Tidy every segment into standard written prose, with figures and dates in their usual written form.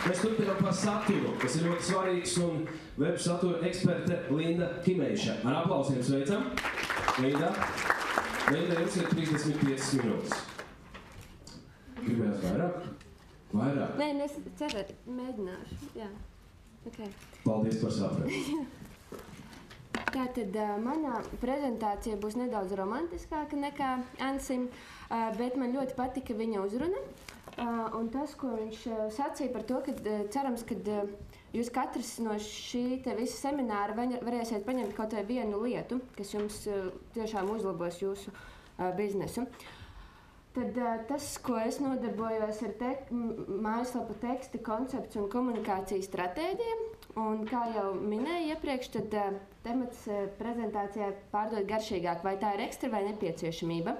Mēs turpinām par saturu, kas ir ļoti svarīgs, un web satura eksperte Linda Kimeiša. Ar aplausiem sveicam. Linda, jums ir 35 minūtes. Gribējās vairāk? Vairāk? Nē, es ceru, mēģināšu. Jā. Okay. Paldies par sapratu. Tātad manā prezentācija būs nedaudz romantiskāka nekā Ansim, bet man ļoti patika viņa uzruna. Un tas, ko viņš sacīja par to, ka cerams, ka jūs katrs no šī visa semināra varēsiet paņemt kaut vai vienu lietu, kas jums tiešām uzlabos jūsu biznesu. Tad tas, ko es nodarbojos ar mājaslapu teksti, koncepts un komunikācijas stratēģiem. Un kā jau minēju iepriekš, tad temats prezentācijā pārdot garšīgāk, vai tā ir ekstra vai nepieciešamība.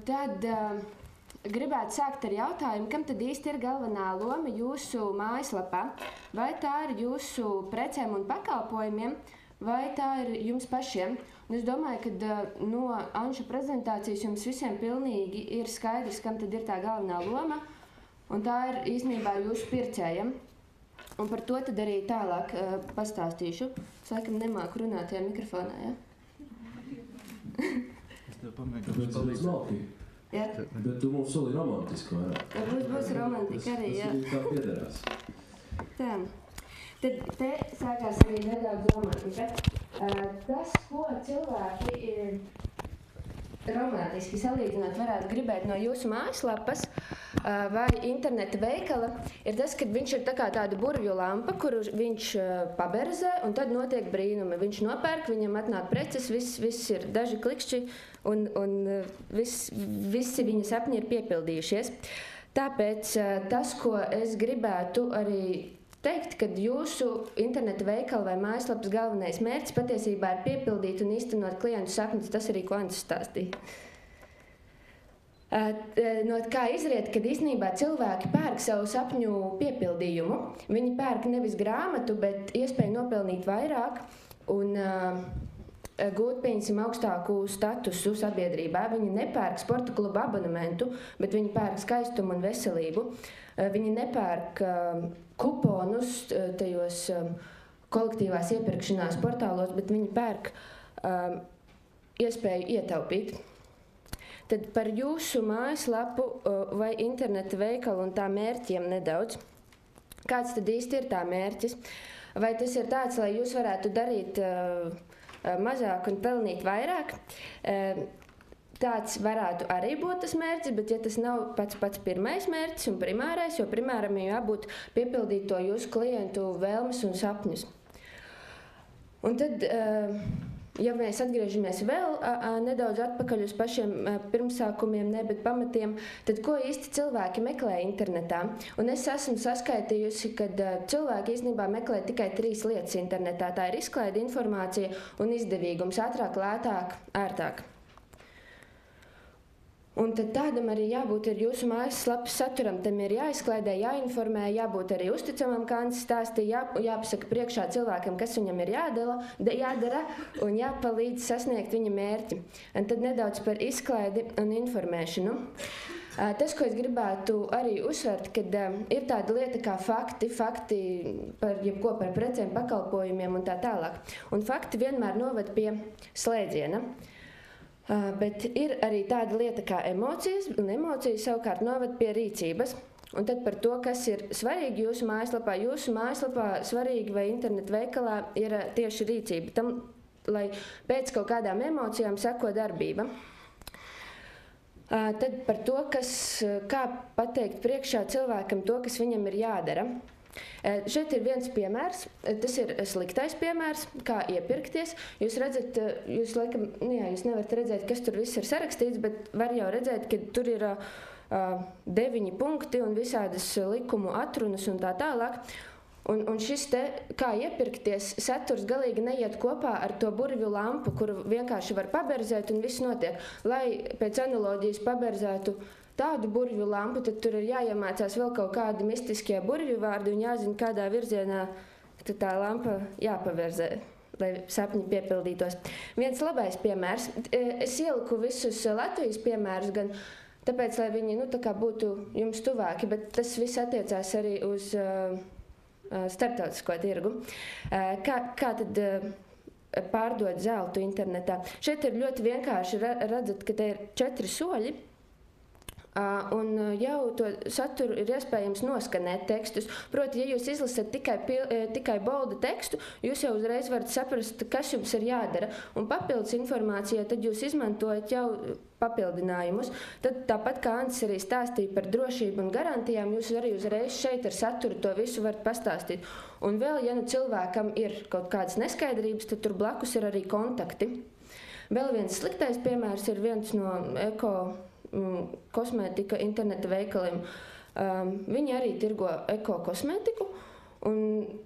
Tad gribētu sākt ar jautājumu, kam tad īsti ir galvenā loma jūsu mājaslapā? Vai tā ir jūsu precēm un pakalpojumiem, vai tā ir jums pašiem? Un es domāju, ka no Anša prezentācijas jums visiem pilnīgi ir skaidrs, kam tad ir tā galvenā loma, un tā ir īstenībā jūsu pircējiem. Un par to tad arī tālāk pastāstīšu. Es laikam nemāku runāt tajā mikrofonā, ja? Es tev pamēģināšu palīdz. Ja? Bet tu mums soli romantisku vairāk. Būs romantika arī, jā. Tas kā piederās. Tā. Tad te sākās arī nedaudz romantika. Tas, ko cilvēki romantiski salīdzinot varētu gribēt no jūsu mājaslapas vai interneta veikala, ir tas, ka viņš ir tāda burvju lampa, kuru viņš paberzē, un tad notiek brīnumi. Viņš nopērk, viņam atnāk preces, viss ir daži klikšķi, un visi viņa sapņi ir piepildījušies. Tāpēc tas, ko es gribētu arī teikt, ka jūsu interneta veikala vai mājaslapas galvenais mērķis patiesībā ir piepildīt un īstenot klientu sapņus, tas arī, ko Antis stāstīja. No kā izriet, kad īstenībā cilvēki pērk savu sapņu piepildījumu. Viņi pērk nevis grāmatu, bet iespēju nopelnīt vairāk un gūt, pieņemsim, augstāku statusu sabiedrībā. Viņi nepērk sporta klubu abonementu, bet viņi pērk skaistumu un veselību. Viņi nepērk kuponus tajos kolektīvās iepirkšanās portālos, bet viņi pērk iespēju ietaupīt. Tad par jūsu mājaslapu vai interneta veikalu un tā mērķiem nedaudz. Kāds tad īsti ir tā mērķis? Vai tas ir tāds, lai jūs varētu darīt mazāk un pelnīt vairāk? Tāds varētu arī būt tas mērķis, bet ja tas nav pats pirmais mērķis un primārais, jo primāram jābūt piepildīt to jūsu klientu vēlmes un sapņus. Un tad, ja mēs atgriežamies vēl nedaudz atpakaļ uz pašiem pirmsākumiem, bet pamatiem, tad ko īsti cilvēki meklē internetā? Un es esmu saskaitījusi, ka cilvēki īstenībā meklē tikai 3 lietas internetā. Tā ir izklaide, informācija un izdevīgums, ātrāk, lētāk, ērtāk. Un tad tādam arī jābūt ir jūsu mājaslapas saturam. Tam ir jāizklaidē, jāinformē, jābūt arī uzticamam, kā Antis stāstīja, jāpasaka priekšā cilvēkam, kas viņam ir jādara un jāpalīdz sasniegt viņa mērķi. Un tad nedaudz par izklaidi un informēšanu. Tas, ko es gribētu arī uzsvert, kad ir tāda lieta kā fakti par jebko, par precēm, pakalpojumiem un tā tālāk. Un fakti vienmēr novad pie slēdziena. Bet ir arī tāda lieta kā emocijas, un emocijas savukārt noved pie rīcības. Un tad par to, kas ir svarīgi jūsu mājaslapā. Jūsu mājaslapā svarīgi vai internetu veikalā ir tieši rīcība, tam, lai pēc kaut kādām emocijām seko darbība. Tad par to, kā pateikt priekšā cilvēkam to, kas viņam ir jādara. Šeit ir viens piemērs, tas ir sliktais piemērs, kā iepirkties. Jūs redzat, jūs nevarat redzēt, kas tur viss ir sarakstīts, bet var jau redzēt, ka tur ir 9 punkti un visādas likumu atrunas un tā tālāk. Un šis te, kā iepirkties, saturs galīgi neiet kopā ar to burvju lampu, kuru vienkārši var paberzēt un viss notiek. Lai pēc analoģijas paberzētu tādu burvju lampu, tad tur ir jāiemācās vēl kaut kādi mistiskie burvju vārdi un jāzina, kādā virzienā tā lampa jāpaverzē, lai sapņi piepildītos. Viens labais piemērs. Es ieliku visus Latvijas piemērus, gan tāpēc, lai viņi tā kā būtu jums tuvāki, bet tas viss attiecās arī uz starptautisko tirgu. Kā tad pārdot zeltu internetā? Šeit ir ļoti vienkārši redzat, ka te ir 4 soļi. Un jau to saturu ir iespējams noskanēt tekstus. Proti, ja jūs izlasat tikai bolda tekstu, jūs jau uzreiz varat saprast, kas jums ir jādara. Un papildus informācijā tad jūs izmantojat jau papildinājumus. Tad tāpat kā Antis arī stāstīja par drošību un garantijām, jūs arī uzreiz šeit ar saturu to visu varat pastāstīt. Un vēl, ja cilvēkam ir kaut kādas neskaidrības, tad tur blakus ir arī kontakti. Vēl viens sliktais piemērs ir viens no kosmētika interneta veikaliem. Viņi arī tirgo ekokosmētiku, un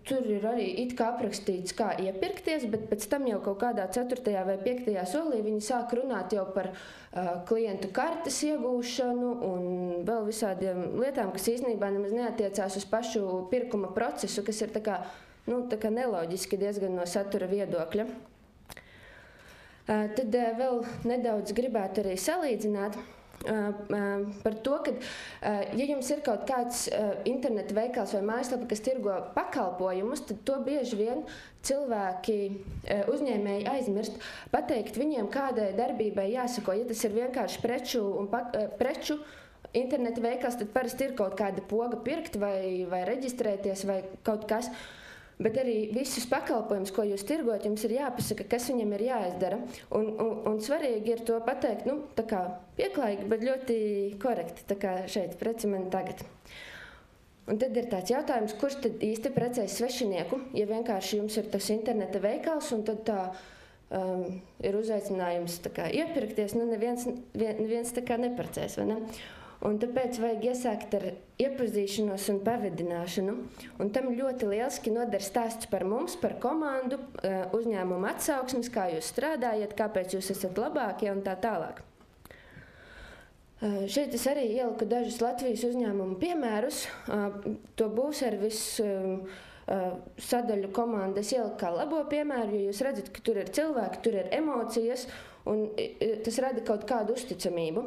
tur ir arī it kā aprakstīts, kā iepirkties, bet pēc tam jau kaut kādā 4. vai 5. solī viņi sāk runāt jau par klientu kartes iegūšanu un vēl visādiem lietām, kas īstenībā nemaz neatiecās uz pašu pirkuma procesu, kas ir tā kā neloģiski diezgan no satura viedokļa. Tad vēl nedaudz gribētu arī salīdzināt par to, ka, ja jums ir kaut kāds interneta veikals vai mājaslapa, kas tirgo pakalpojumus, tad to bieži vien cilvēki, uzņēmēji aizmirst pateikt viņiem, kādai darbībai jāsako. Ja tas ir vienkārši preču interneta veikals, tad parasti ir kaut kāda poga pirkt vai reģistrēties vai kaut kas. Bet arī visus pakalpojumus, ko jūs tirgot, jums ir jāpasaka, kas viņam ir jāizdara. Un svarīgi ir to pateikt, tā kā pieklājīgi, bet ļoti korekti, tā kā šeit preci man tagad. Un tad ir tāds jautājums, kurš tad īsti precēs svešinieku, ja vienkārši jums ir tas interneta veikals, un tad tā ir uzaicinājums tā kā iepirkties, neviens tā kā neprecēs, vai ne? Un tāpēc vajag iesākt ar iepazīšanos un pavedināšanu. Un tam ļoti lieliski noder stāsts par mums, par komandu, uzņēmumu atsauksmes, kā jūs strādājat, kāpēc jūs esat labākie un tā tālāk. Šeit es arī ieliku dažus Latvijas uzņēmumu piemērus. To būvservisu sadaļu komandas ieliku kā labo piemēru, jo jūs redzat, ka tur ir cilvēki, tur ir emocijas, un tas rada kaut kādu uzticamību.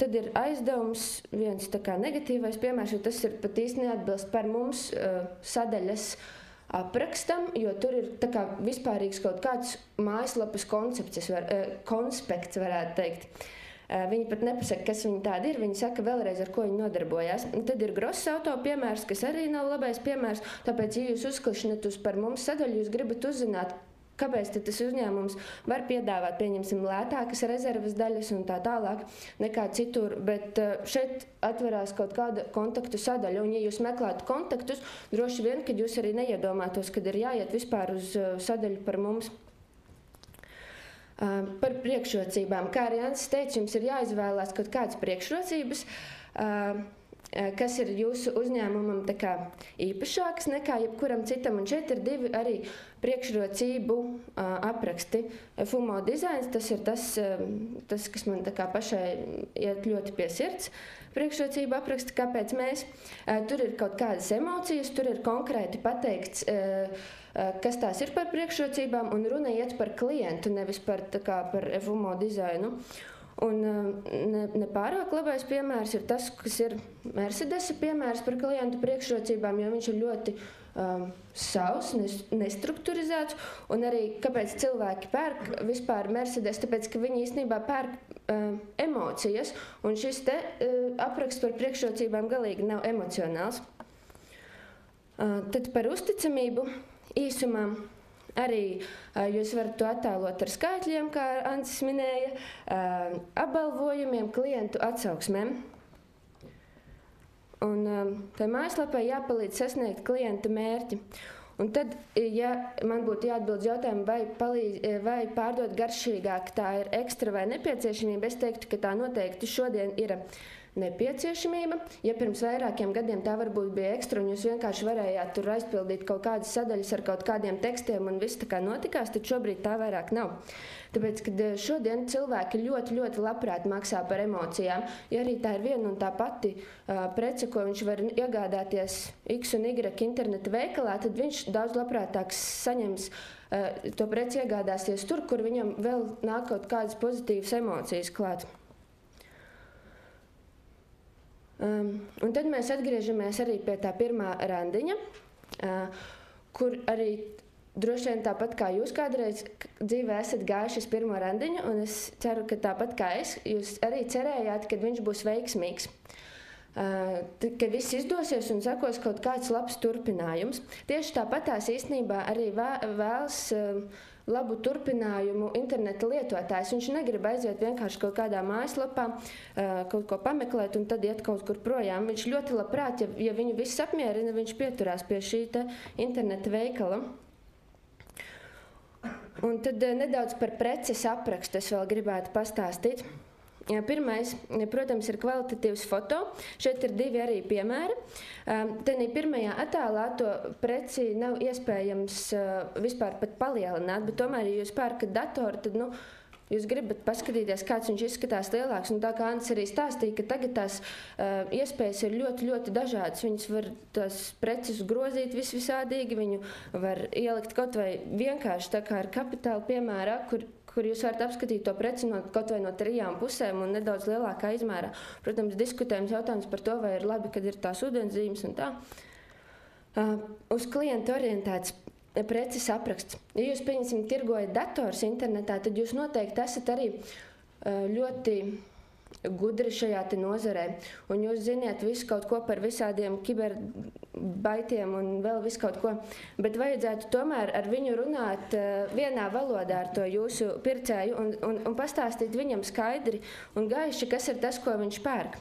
Tad ir aizdevums, viens tā kā negatīvais piemērs, jo tas ir pat īsti neatbilst par mums sadaļas aprakstam, jo tur ir tā kā vispārīgs kaut kāds mājaslapas konspekts, varētu teikt. Viņi pat nepasaka, kas viņi tādi ir, viņi saka vēlreiz, ar ko viņi nodarbojās. Un tad ir Gross auto piemērs, kas arī nav labais piemērs, tāpēc, ja jūs uzklišanat uz par mums sadaļu, jūs gribat uzzināt, kāpēc tas uzņēmums var piedāvāt, pieņemsim, lētākas rezerves daļas un tā tālāk nekā citur, bet šeit atverās kaut kāda kontaktu sadaļa, un ja jūs meklētu kontaktus, droši vien, kad jūs arī neiedomātos, kad ir jāiet vispār uz sadaļu par mums. Par priekšrocībām. Kā arī Antis teica, jums ir jāizvēlās kaut kādas priekšrocības, kas ir jūsu uzņēmumam tā kā īpašākas nekā jebkuram citam. Un šeit ir 2 arī priekšrocību apraksti. FUMO dizains, tas ir tas, kas man tā kā pašai iet ļoti pie sirds. Priekšrocību apraksti, kāpēc mēs. Tur ir kaut kādas emocijas, tur ir konkrēti pateikts, kas tās ir par priekšrocībām, un runa iet par klientu, nevis par FUMO dizainu. Un nepārāk labais piemērs ir tas, kas ir Mercedesa piemērs par klientu priekšrocībām, jo viņš ir ļoti savs, nestrukturizēts, un arī kāpēc cilvēki pērk vispār Mercedes, tāpēc, ka viņi īstenībā pērk emocijas, un šis te apraksts par priekšrocībām galīgi nav emocionāls. Tad par uzticamību īsumā. Arī jūs varat to attēlot ar skaitļiem, kā Antis minēja, apbalvojumiem, klientu atsauksmēm. Un tai mājaslapai jāpalīdz sasniegt klienta mērķi. Un tad, ja man būtu jāatbild jautājumu, vai pārdot garšīgāk, tā ir ekstra vai nepieciešamība, es teiktu, ka tā noteikti šodien ir nepieciešamība. Ja pirms vairākiem gadiem tā varbūt bija ekstra, un jūs vienkārši varējāt tur aizpildīt kaut kādas sadaļas ar kaut kādiem tekstiem, un viss tā kā notikās, tad šobrīd tā vairāk nav. Tāpēc, kad šodien cilvēki ļoti, ļoti labprāt maksā par emocijām, ja arī tā ir viena un tā pati prece, ko viņš var iegādāties X un Y interneta veikalā, tad viņš daudz labprātāk saņems to preci iegādāsies tur, kur viņam vēl nāk kaut kādas pozitīvas emocijas klāt. Un tad mēs atgriežamies arī pie tā pirmā randiņa, kur arī droši vien tāpat kā jūs kādreiz dzīvē esat gājuši uz pirmo randiņu, un es ceru, ka tāpat kā es, jūs arī cerējāt, ka viņš būs veiksmīgs. Ka viss izdosies un sekos kaut kāds labs turpinājums. Tieši tāpatās īstenībā arī vēlas labu turpinājumu interneta lietotājs. Viņš negrib aiziet vienkārši kaut kādā mājaslapā, kaut ko pameklēt un tad iet kaut kur projām. Viņš ļoti labprāt, ja viņu viss apmierina, viņš pieturās pie šī interneta veikala. Un tad nedaudz par preces aprakstu es vēl gribētu pastāstīt. Pirmais, protams, ir kvalitatīvs foto. Šeit ir divi arī piemēri. Tenī pirmajā attēlā to preci nav iespējams vispār pat palielināt, bet tomēr, ja jūs pērkat datoru, tad, jūs gribat paskatīties, kāds viņš izskatās lielāks. Un tā kā Ants arī stāstīja, ka tagad tās iespējas ir ļoti, ļoti dažādas. Viņas var tās preces grozīt visvisādīgi, viņu var ielikt kaut vai vienkārši, tā kā ar Kapitāla piemērā, kur jūs varat apskatīt to preci kaut vai no 3 pusēm un nedaudz lielākā izmērā. Protams, diskutējums jautājums par to, vai ir labi, kad ir tās ūdenszīmes un tā. Uz klientu orientēts preces apraksts. Ja jūs, pieņemsim, tirgojat dators internetā, tad jūs noteikti esat arī ļoti gudri šajā nozarē. Un jūs ziniet visu kaut ko par visādiem kiberbaitiem un vēl visu kaut ko. Bet vajadzētu tomēr ar viņu runāt vienā valodā ar to jūsu pircēju un pastāstīt viņam skaidri un gaiši, kas ir tas, ko viņš pērk.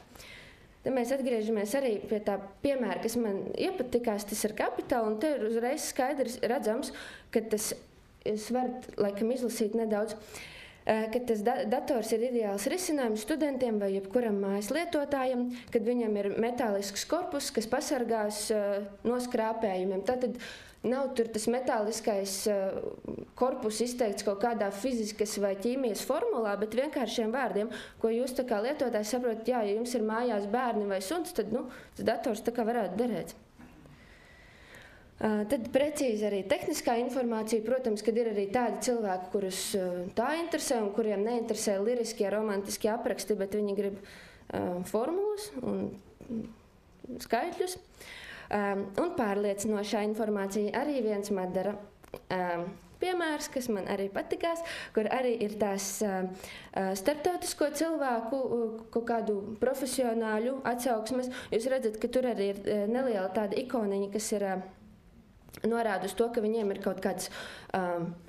Tad mēs atgriežamies arī pie tā piemēra, kas man iepatikās, tas ir Kapitāla, un te ir uzreiz skaidrs redzams, ka tas, es varu laikam izlasīt nedaudz, ka tas dators ir ideāls risinājums studentiem vai jebkuram mājas lietotājam, kad viņam ir metālisks korpus, kas pasargās no skrāpējumiem. Tātad nav tur tas metāliskais korpus izteikts kaut kādā fizikas vai ķīmijas formulā, bet vienkāršiem vārdiem, ko jūs tā kā lietotājs saprotat, ja jums ir mājās bērni vai suns, tad tas dators tā kā varētu derēt. Tad precīzi arī tehniskā informācija, protams, kad ir arī tādi cilvēki, kurus tā interesē un kuriem neinteresē liriskie, romantiskie apraksti, bet viņi grib formulas un skaitļus. Un pārliecinošā informācija arī viens Madara piemērs, kas man arī patikās, kur arī ir tās starptautisko cilvēku, kaut kādu profesionāļu atsauksmes. Jūs redzat, ka tur arī ir neliela tāda ikoniņa, kas ir norāda uz to, ka viņiem ir kaut kāds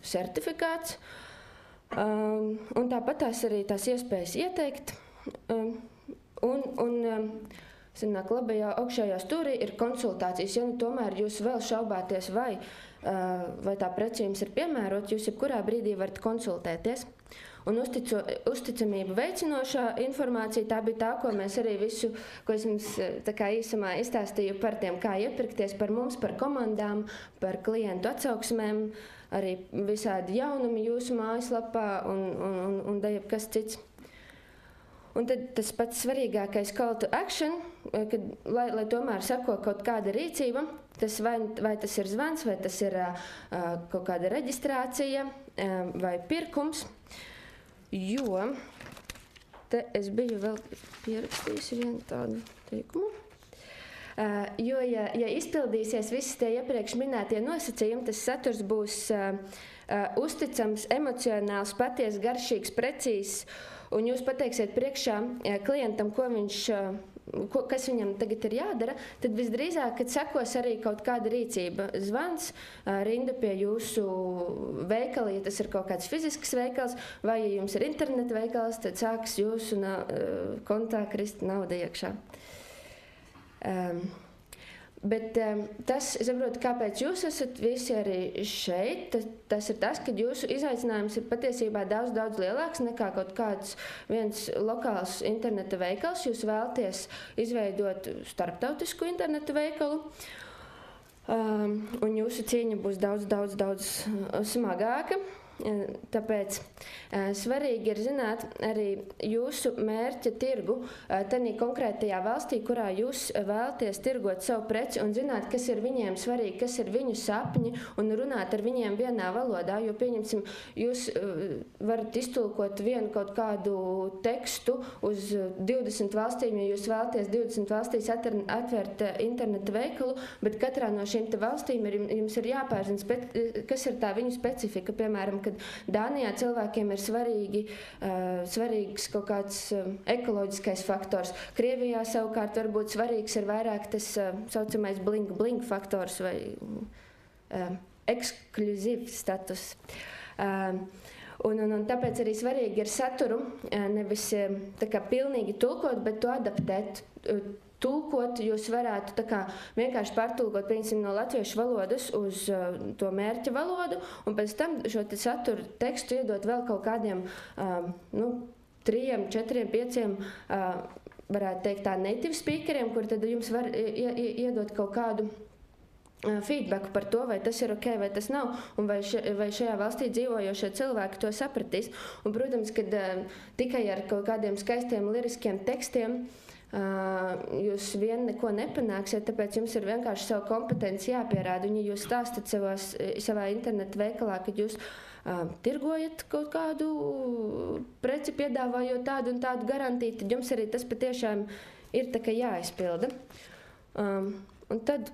certifikāts, un tāpat tās arī tās iespējas ieteikt. Sanāk, labajā augšējā stūrī ir konsultācijas, ja tomēr jūs vēl šaubāties, vai tā prece jums ir piemērota, jūs jebkurā brīdī varat konsultēties. Un uzticamību veicinošā informācija, tā bija tā, ko mēs arī visu, ko es jums tā kā īsumā izstāstīju par tiem, kā iepirkties, par mums, par komandām, par klientu atsauksmēm, arī visādi jaunumi jūsu mājaslapā un jebkas cits. Un tad tas pats svarīgākais call to action, kad, lai tomēr sako kaut kāda rīcība, tas vai tas ir zvans, vai tas ir kaut kāda reģistrācija vai pirkums. Jo te es biju vēl pierakstījusi vienu tādu teikumu. Jo, ja izpildīsies visi tie iepriekš minētie nosacījumi, tas saturs būs uzticams, emocionāls, patiesi, garšīgs, precīzs, un jūs pateiksiet priekšā klientam, kas viņam tagad ir jādara, tad visdrīzāk, kad sekos arī kaut kāda rīcība. Zvans, rinda pie jūsu veikala, ja tas ir kaut kāds fizisks veikals, vai ja jums ir interneta veikals, tad sāks jūsu kontā krist nauda iekšā. Bet tas, es saprotu, kāpēc jūs esat visi arī šeit, tas ir tas, ka jūsu izaicinājums ir patiesībā daudz lielāks nekā kaut kāds viens lokāls interneta veikals. Jūs vēlaties izveidot starptautisku interneta veikalu, un jūsu cīņa būs daudz smagāka. Tāpēc svarīgi ir zināt arī jūsu mērķa tirgu tādā konkrētajā valstī, kurā jūs vēlaties tirgot savu preci un zināt, kas ir viņiem svarīgi, kas ir viņu sapņi un runāt ar viņiem vienā valodā. Jo, pieņemsim, jūs varat iztulkot vienu kaut kādu tekstu uz 20 valstīm, ja jūs vēlaties 20 valstīs atvērt interneta veikalu, bet katrā no šīm valstīm jums ir jāpārzina, kas ir tā viņu specifika. Piemēram, kad Dānijā cilvēkiem ir svarīgs kaut kāds ekoloģiskais faktors. Krievijā savukārt varbūt svarīgs ir vairāk tas saucamais bling faktors vai ekskluzīvs status. Un tāpēc arī svarīgi ir saturu nevis tā kā pilnīgi tulkot, bet to adaptēt. Tulkot, jūs varētu tā kā vienkārši pārtulkot, piemēram, no latviešu valodas uz to mērķa valodu, un pēc tam šo saturu tekstu iedot vēl kaut kādiem 3, 4, 5, varētu teikt tā native speakeriem, kur tad jums var iedot kaut kādu feedbacku par to, vai tas ir ok, vai tas nav, un vai šajā valstī dzīvojošie cilvēki to sapratīs. Un, protams, kad tikai ar kaut kādiem skaistiem liriskiem tekstiem jūs vien neko nepanāksiet, tāpēc jums ir vienkārši savu kompetenci jāpierāda. Un, ja jūs stāstat savā interneta veikalā, kad jūs tirgojat kaut kādu preci, piedāvājot tādu un tādu garantiju, tad jums arī tas patiešām ir tā kā jāizpilda. Un tad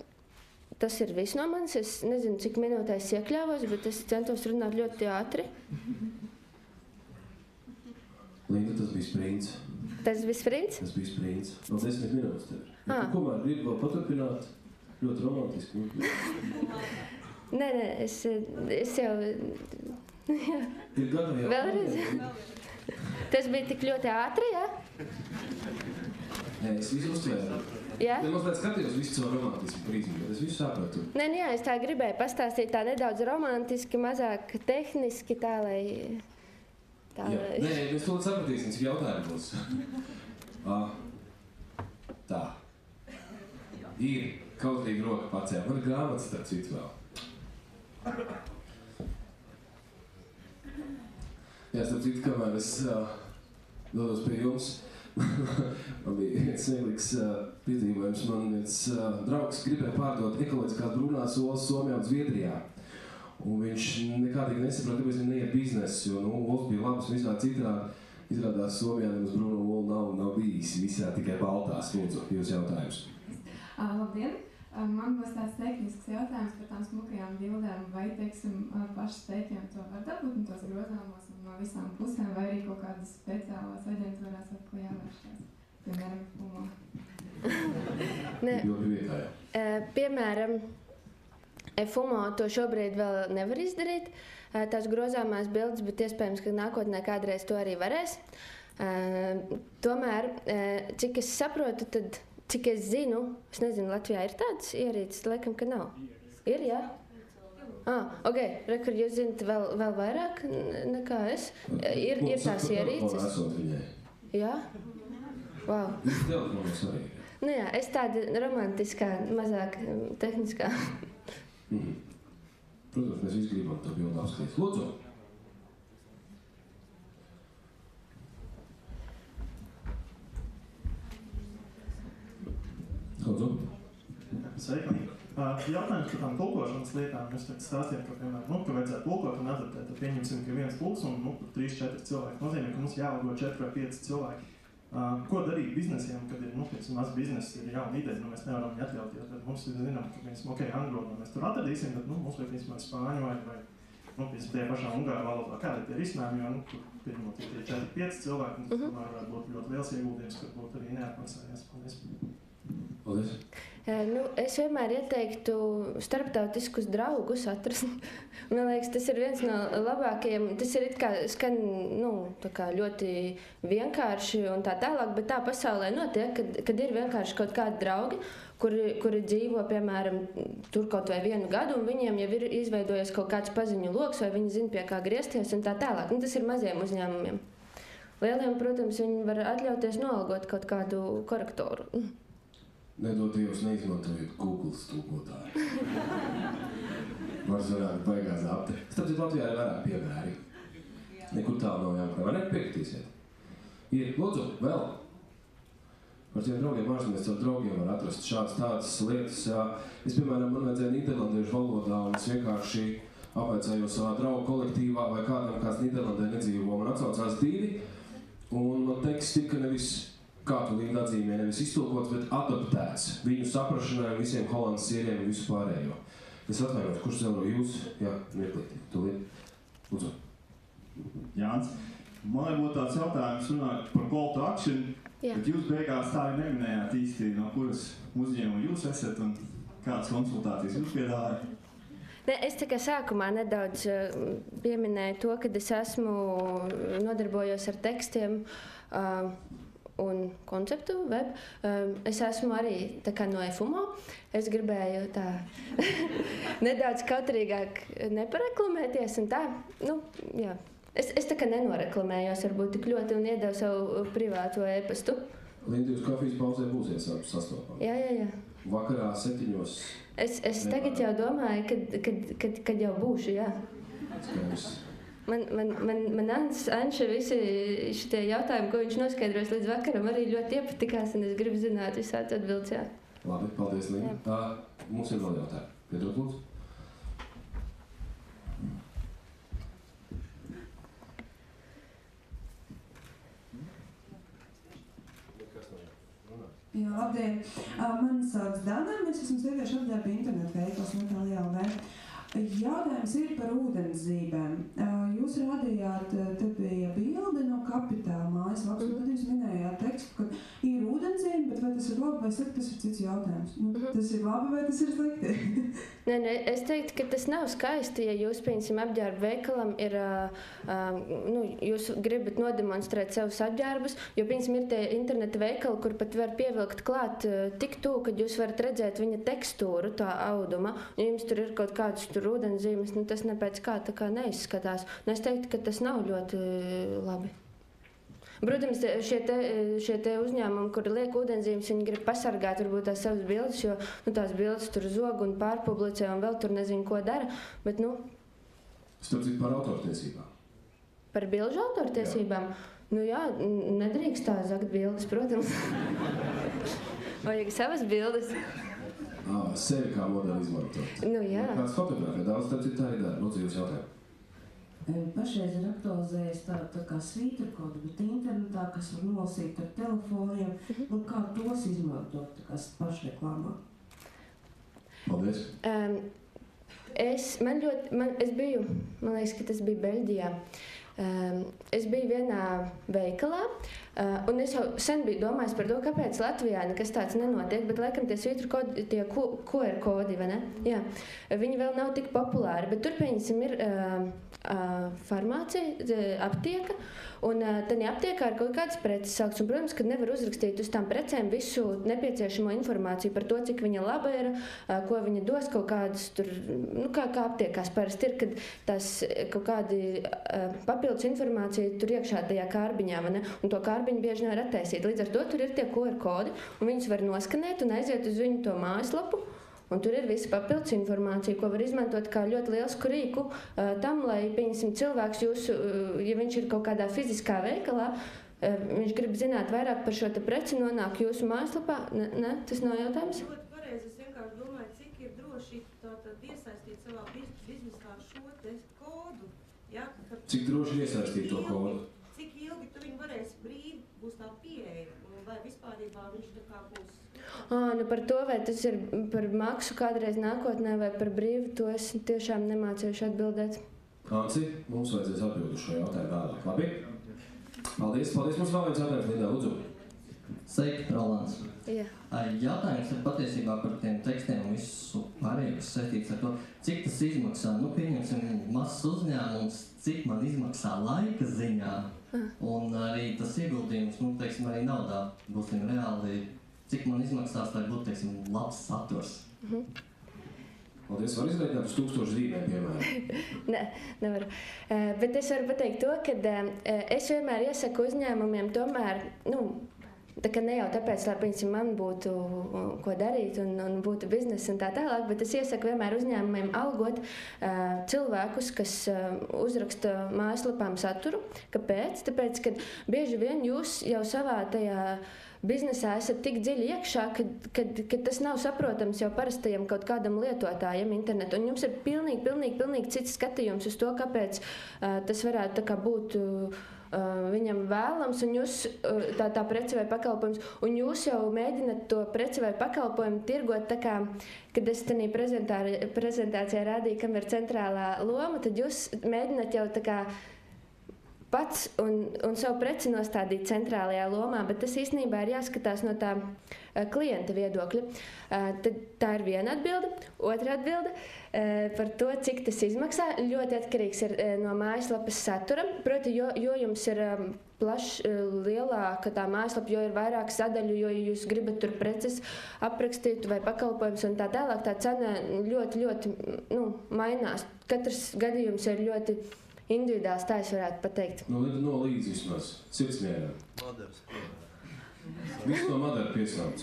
tas ir viss no manis. Es nezinu, cik minūtēs iekļāvos, bet es centos runāt ļoti ātri. Linda, tas bija sprints. Tas bija sprints? Tas bija sprints. Vēl 10 minūtes tev. Tomēr gribu vēl paturpināt. Ļoti romantiski. Nē, es jau... Ir gatavi jau. Vēlreiz? Tas bija tik ļoti ātri, jā? Nē, es visu uztvēru. Jā? Es mazliet skatījos visu savu romantismu prizmu, bet es visu sapratu. Nē, jā, es tā gribēju pastāstīt tā nedaudz romantiski, mazāk tehniski, tā, lai... Nē, mēs to sapratīsim, cik jautājumu būs. Tā. Ir kautrīgi roka pacēla. Man ir grāmatas starp citu vēl. Jā, starp citu, kamēr es dodos pie jums, man bija viens smieklīgs piedzīvojums. Man viens draugs gribēja pārdot ekoloģiskās brūnās olas Somijā un Zviedrijā. Un viņš nekādīgi nesaprata, kāpēc viņi neiet biznesu, jo olas bija labas un visā citādi. Izrādās Somijā nemaz brūno olu nav bijis, visā tikai baltās. Lūdzu, jūs jautājums. Labdien! Man būs tāds tehnisks jautājums par tām smukajām bildēm, vai, teiksim, pašas pētījumi to var dabūt un tos grozāmos un no visām pusēm, vai arī kaut kādas speciālās aģentūrās, ar ko jāvēršās, piemēram, FUMO. Piemēram, FUMO to šobrīd vēl nevar izdarīt, tās grozāmās bildes, bet iespējams, ka nākotnē kādreiz to arī varēs. Tomēr, cik es saprotu, tad, cik es zinu, es nezinu, Latvijā ir tādas ierīces, laikam, ka nav. Ir, jā? Ok, rekur, jūs zinat vēl vairāk nekā es. Ir tās ierīces. Jā? Wow. Nu jā, es tāda romantiskā, mazāk tehniskā. Protams, mēs visi gribam to bildu apskatīt. Lūdzu! Lūdzu! Sveiki! Jautājums par tām tulkošanas lietām. Mēs tagad stāstījām, ka, piemēram, ka vajadzētu tulkot un adaptēt. Tad pieņemsim, ka viens tulks un 3-4 cilvēki nozīmē, ka mums jāalgo 4 vai 5 cilvēki. Ko darīt biznesiem, kad ir, maz biznesa, ir jauna ideja, mēs nevaram viņu atļauties, bet mums ir zinām, ka mēs, angļu valodā mēs tur atradīsim, bet, mums vajag vismaz spāņu vai tie pašā ungāru valodā, kādi tie risinājumi, jo, tur, pirmot, ir 4-5 cilvēki, un tas tomēr varētu būt ļoti liels ieguldījums, kad būtu arī neatmaksājies. Paldies. Es vienmēr ieteiktu starptautiskus draugus atrast. Man liekas, tas ir viens no labākajiem. Tas ir it kā skan tā kā ļoti vienkārši un tā tālāk, bet tā pasaulē notiek, kad ir vienkārši kaut kādi draugi, kuri dzīvo, piemēram, tur kaut vai 1 gadu, un viņiem jau ir izveidojies kaut kāds paziņu loks, vai viņi zina, pie kā griezties un tā tālāk. Tas ir maziem uzņēmumiem. Lieliem, protams, viņi var atļauties noalgot kaut kādu korektoru. Nedod Dievs, neizmantojiet Google tulkotāju. Vairs varētu baigās apte. Tāpēc Latvijā ir vairāk piemēri. Nekur tālu nav jāmakrā. Vai nepiekritīsiet? Ir, lūdzu, vēl. Par tiem draugiem ārzemēs caur draugiem var atrast šādas tādas lietas. Es, piemēram, man vajadzēja nīderlandiešu valodā, un es vienkārši apveicēju savā draugu kolektīvā, vai kādam kāds Nīderlandē nedzīvo. Man atsaucās 2, un man teksts tika nevis kādu līniju atzīmē, nevis iztulkots, bet adaptēts viņu saprašanai visiem holandas sieriem un visu pārējo. Es atvainojos, kurš zelo jūs? Jā, mirklīti, tūlīt. Lūdzu. Jānis, man varbūt tāds jautājums runāt par call to action, bet jūs beigās tā arī neminējāt īsti, no kuras uzņēmuma jūs esat un kādas konsultācijas jūs piedāvājat. Ne, es tikai sākumā nedaudz pieminēju to, ka es esmu nodarbojos ar tekstiem un konceptu web. Es esmu arī tā kā no EFUMO. Es gribēju tā nedaudz kautrīgāk nepareklamēties un tā, nu, jā. Es tā kā nenoreklamējos varbūt tik ļoti un iedevu savu privāto e-pastu. Linda, jūs kafijas pauzē būsiet sastopami? Jā. Vakarā 7:00. Es tagad jau domāju, kad jau būšu, jā. Skaidrs. Man Anša visi šitie jautājumi, ko viņš noskaidros līdz vakaram, arī ļoti iepatikās, un es gribu zināt visāds atbildes, jā. Labi, paldies, Linda. Mums ir vēl jautājumi. Piedod, lūdzu. Jā, labdien! Mani sauc Dana, es esmu sieviešu apģērba internetu veikals Natālijā LV. Jautājums ir par ūdenszīmēm. Jūs rādījāt, te bija bilde no Kapitāla mājaslapas, un tad jūs minējāt tekstu, ka ir ūdenszīme, bet vai tas ir labi vai slikti, tas ir cits jautājums. Tas ir labi vai tas ir slikti? Nē, es teiktu, ka tas nav skaisti, ja jūs, piemēram, apģērba veikalam ir, jūs gribat nodemonstrēt savus apģērbus, jo, piemēram, ir tie interneta veikali, kur pat var pievilkt klāt tik tuvu, kad jūs varat redzēt viņa tekstūru, tā auduma, un jums tur ir kaut kāds tur ūdenszīmes, tas nepēc kā tā kā neizskatās. Un es teiktu, ka tas nav ļoti labi. Protams, šie te uzņēmumi, kuri liek ūdenszīmes, viņi grib pasargāt varbūt tās savas bildes, jo tās bildes tur zog un pārpublicē un vēl tur nezinu, ko dara. Bet, Starp citu par autortiesībām. Par bilžu autortiesībām? Jā, nedrīkst tā zakt bildes, protams. Vajag savas bildes. Sevi kā modeli izmantot. Jā. Kāds fotogrāfija daudz, tad tā arī dara. Lūdzu, jūs jautājumu. Pašreiz ir aktualizējies tā kā svītrkodu, bet internetā, kas var nolasīt ar telefoniem, un kā tos izmantot pašreklāmā? Paldies. Man liekas, ka tas bija Beļģijā. Es biju vienā veikalā, un es jau sen biju domājis par to, kāpēc Latvijā nekas tāds nenotiek, bet laikam tie svītru kodi, tie QR kodi, vai ne? Jā, viņi vēl nav tik populāri, bet tur, pieņemsim, ir farmācija, aptieka, un tādā aptiekā ir kaut kādas preces saukts, un, protams, ka nevar uzrakstīt uz tām precēm visu nepieciešamo informāciju par to, cik viņa laba ir, ko viņa dos, kaut kādas tur, kā aptiekās parasti ir, kad tās kaut kādi papildus informācija tur iekšā tajā kārbiņā, vai ne? Un to kārbiņu bieži nevar attaisīt. Līdz ar to tur ir tie QR kodi, un viņus var noskanēt un aiziet uz viņu to mājaslapu. Un tur ir visa papildus informācija, ko var izmantot kā ļoti lielsku rīku tam, lai, pieņemsim, cilvēks jūsu, ja viņš ir kaut kādā fiziskā veikalā, viņš grib zināt vairāk par šo te preci, nonāk jūsu mājaslapā. Ne, tas nav jautājums? Ļoti pareizi, es vienkārši domāju, cik ir droši tātad iesaistīt savā biznesā šo te kodu. Ja? Cik droši iesaistīt to kodu? Cik ilgi tu viņu varēsi brīvi, būs tā pieeja, vai vispārībā viņš tā kā būs? Par to, vai tas ir par maksu kādreiz nākotnē vai par brīvu, to es tiešām nemācījuši atbildēt. Anci, mums vajadzēs atbildēt šo jautājumu vēlāk. Labi? Paldies. Mums vēl viens jautājums, Lindā, lūdzu. Sveiki, Rolands. Jā. Jautājums ir patiesībā par tiem tekstiem un visu pārējo, kas saistīts ar to, cik tas izmaksā. Pieņemsim, mazs uzņēmums, cik man izmaksā laika ziņā, un arī tas ieguldījums, teiksim, arī naudā būsim reāli. Cik man izmaksās, lai būtu, teiksim, labs saturs? Paldies. Var izrēķināt uz 1000 zīmēm, piemēram? Nē, nevaru. Bet es varu pateikt to, ka es vienmēr iesaku uzņēmumiem tomēr, Tā kā ne jau tāpēc, lai man būtu ko darīt un būtu biznesa un tā tālāk, bet es iesaku vienmēr uzņēmumiem algot cilvēkus, kas uzraksta mājaslapām saturu. Kāpēc? Tāpēc, ka bieži vien jūs jau savā tajā biznesā esat tik dziļi iekšā, ka tas nav saprotams jau parastajam kaut kādam lietotājam internetu. Un jums ir pilnīgi cits skatījums uz to, kāpēc tas varētu tā kā būt viņam vēlams, un jūs tā prece vai pakalpojums, un jūs jau mēģināt to preci vai pakalpojumu tirgot tā kā, kad es tenī prezentācijā rādīju, kam ir centrālā loma, tad jūs mēģināt jau tā kā pats un savu preci nostādīt centrālajā lomā, bet tas īstenībā ir jāskatās no tā klienta viedokļa. Tad tā ir viena atbilde. Otra atbilde par to, cik tas izmaksā, ļoti atkarīgs ir no mājaslapas satura. Proti, jo jums ir lielāka tā mājaslapa, jo ir vairāk sadaļu, jo jūs gribat tur preces aprakstīt vai pakalpojums un tā tālāk, tā cena ļoti mainās. Katrs gadījums ir ļoti individuāls, tā es varētu pateikt. No līdz vismaz, sirdsmierā. Visu to Madara piesauc.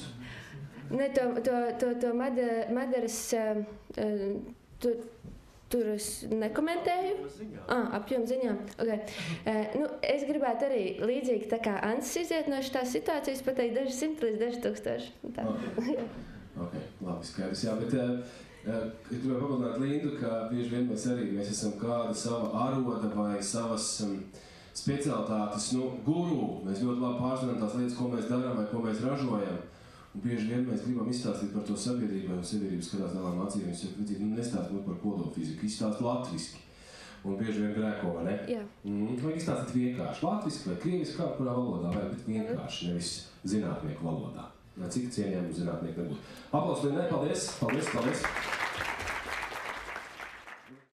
Ne, to Madaras tur es nekomentēju. Apjom ziņā. Okay. Es gribētu arī līdzīgi tā kā Ansis iziet no šitās situācijas, pateikt daži 100 līdz daži 1000. Ok, labi, skaidrs. Jā, bet es gribēju papildināt Lindu, ka bieži vien mēs esam kāda sava aroda vai savas specialitātes guru. Mēs ļoti labi pārzinām tās lietas, ko mēs darām vai ko mēs ražojam. Un bieži vien mēs gribam izstāstīt par to sabiedrībai, un sabiedrība skatās dalām acīm. Viņš saka, nestāst par kodolfiziku, izstāst latviski. Un bieži vien grēko, vai ne? Jā. Vajag izstāstīt vienkārši. Latviski vai krieviski, kā kurā valodā, vai bet vienkārši, nevis zinātnieku valodā. Cik cieņējumu zinātnieku nebūtu. Aplaus Lindai, paldies!